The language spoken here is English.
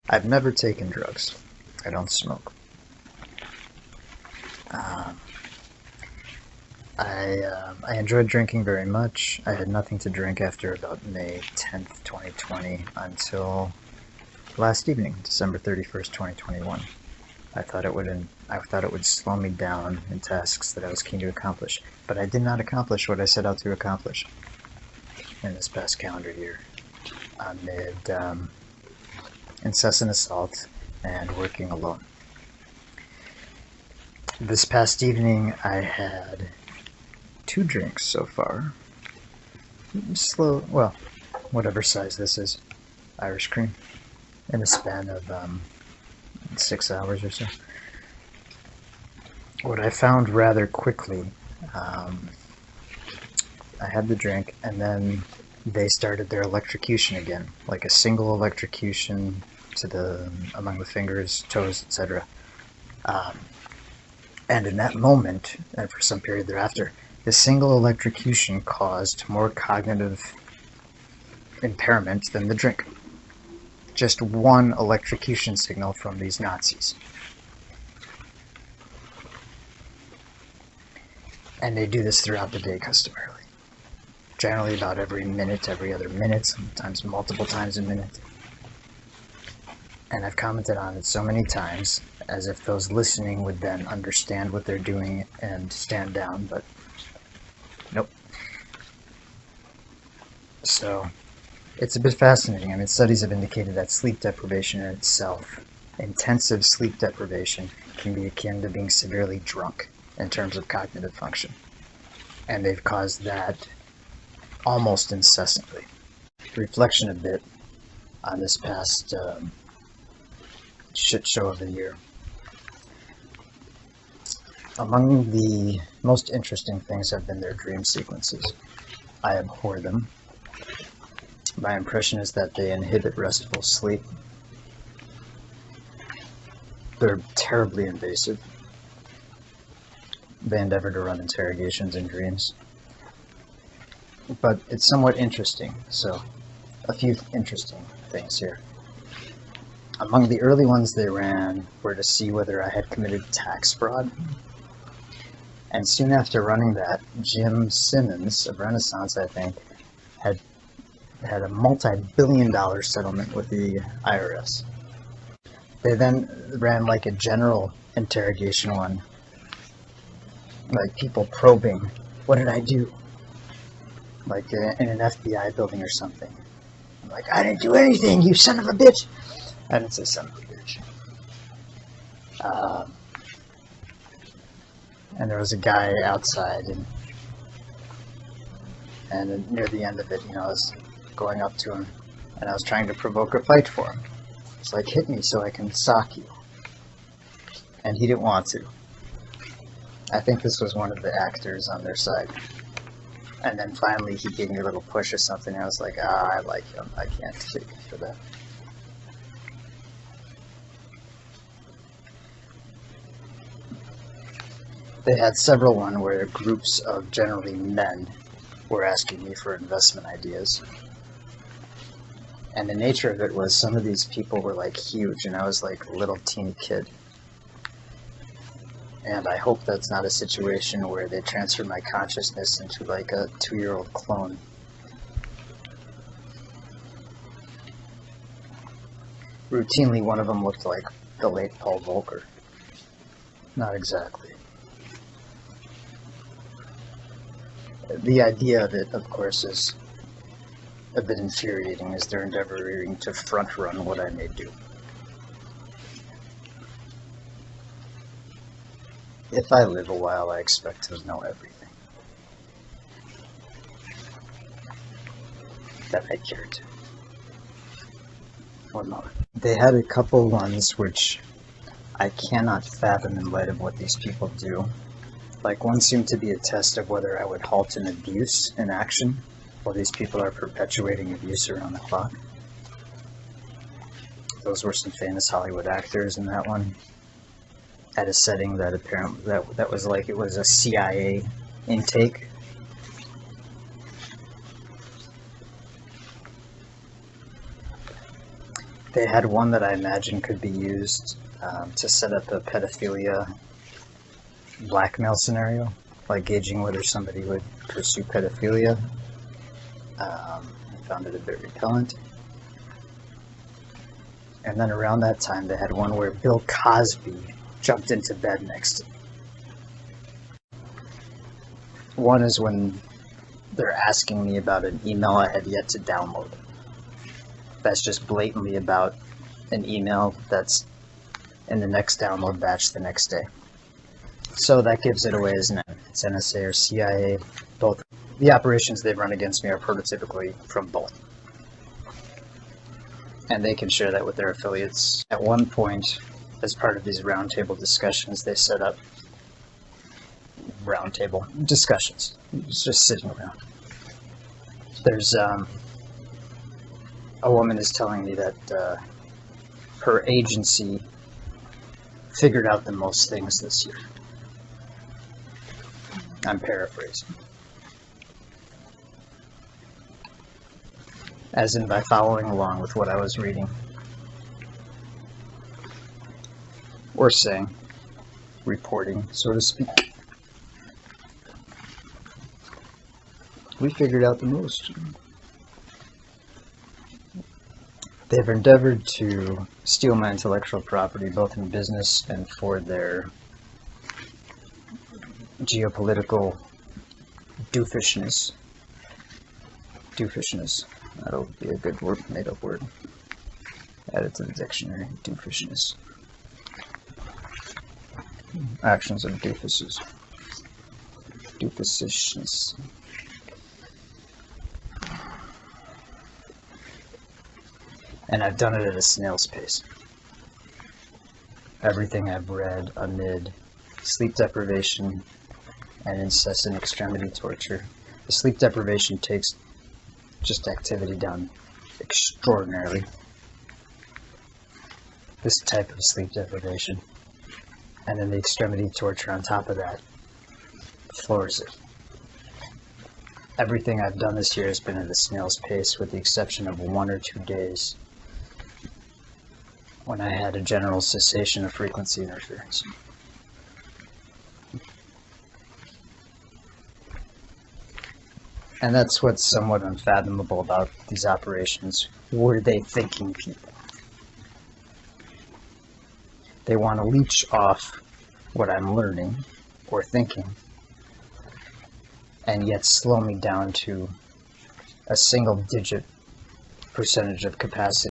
I've never taken drugs. I don't smoke. Um, I enjoyed drinking very much. I had nothing to drink after about May 10th, 2020 until last evening, December 31st, 2021. I thought it would slow me down in tasks that I was keen to accomplish, but I did not accomplish what I set out to accomplish in this past calendar year amid incessant assault and working alone. This past evening, I had 2 drinks so far. Slow, well, whatever size this is, Irish cream, in a span of 6 hours or so. What I found rather quickly, I had the drink, and then they started their electrocution again, like a single electrocution to among the fingers, toes, etc. And in that moment, and for some period thereafter, the single electrocution caused more cognitive impairment than the drink. Just one electrocution signal from these Nazis. And they do this throughout the day customarily. Generally about every minute, every other minute, sometimes multiple times a minute. And I've commented on it so many times, as if those listening would then understand what they're doing and stand down, but nope. So, it's a bit fascinating. I mean, studies have indicated that sleep deprivation in itself, intensive sleep deprivation, can be akin to being severely drunk in terms of cognitive function. And they've caused that almost incessantly. Reflection a bit on this past shit show of the year. Among the most interesting things have been their dream sequences. I abhor them. My impression is that they inhibit restful sleep. They're terribly invasive. They endeavor to run interrogations in dreams. But it's somewhat interesting, so a few interesting things here. Among the early ones they ran were to see whether I had committed tax fraud. And soon after running that, Jim Simmons of Renaissance, I think, had a multi-billion-dollar settlement with the IRS. They then ran like a general interrogation one, like people probing, what did I do? Like in an FBI building or something. I'm like, I didn't do anything, you son of a bitch! I didn't say son of a bitch. And there was a guy outside, and near the end of it, I was going up to him, and I was trying to provoke a fight for him. It's like, hit me so I can sock you. And he didn't want to. I think this was one of the actors on their side. And then finally he gave me a little push or something, and I was like, I like him, I can't take it for that. They had several one where groups of generally men were asking me for investment ideas. And the nature of it was some of these people were like huge, and I was like a little teeny kid. And I hope that's not a situation where they transfer my consciousness into like a 2-year-old clone. Routinely, one of them looked like the late Paul Volcker. Not exactly. The idea of it, of course, is a bit infuriating as they're endeavoring to front-run what I may do. If I live a while, I expect to know everything that I care to. One moment. They had a couple ones which I cannot fathom in light of what these people do. Like, one seemed to be a test of whether I would halt an abuse in action while these people are perpetuating abuse around the clock. Those were some famous Hollywood actors in that one. At a setting that apparently that was like it was a CIA intake. They had one that I imagine could be used to set up a pedophilia blackmail scenario, like gauging whether somebody would pursue pedophilia. I found it a bit repellent. And then around that time, they had one where Bill Cosby jumped into bed next to me. One is when they're asking me about an email I had yet to download. That's just blatantly about an email that's in the next download batch the next day. So that gives it away as it's NSA or CIA. Both the operations they've run against me are prototypically from both. And they can share that with their affiliates. At one point, as part of these roundtable discussions, they set up roundtable discussions. It's just sitting around. There's a woman is telling me that her agency figured out the most things this year. I'm paraphrasing. As in by following along with what I was reading. Or saying, reporting, so to speak. We figured out the most. They've endeavored to steal my intellectual property, both in business and for their geopolitical doofishness. Doofishness. That'll be a good word, made-up word. Add it to the dictionary. Doofishness. Actions of doofuses. Doofusishness. And I've done it at a snail's pace. Everything I've read amid sleep deprivation and incessant extremity torture. The sleep deprivation takes just activity down extraordinarily. This type of sleep deprivation. And then the extremity torture on top of that floors it. Everything I've done this year has been at a snail's pace, with the exception of 1 or 2 days when I had a general cessation of frequency interference. And that's what's somewhat unfathomable about these operations. Were they thinking people? They want to leech off what I'm learning or thinking, and yet slow me down to a single-digit percentage of capacity.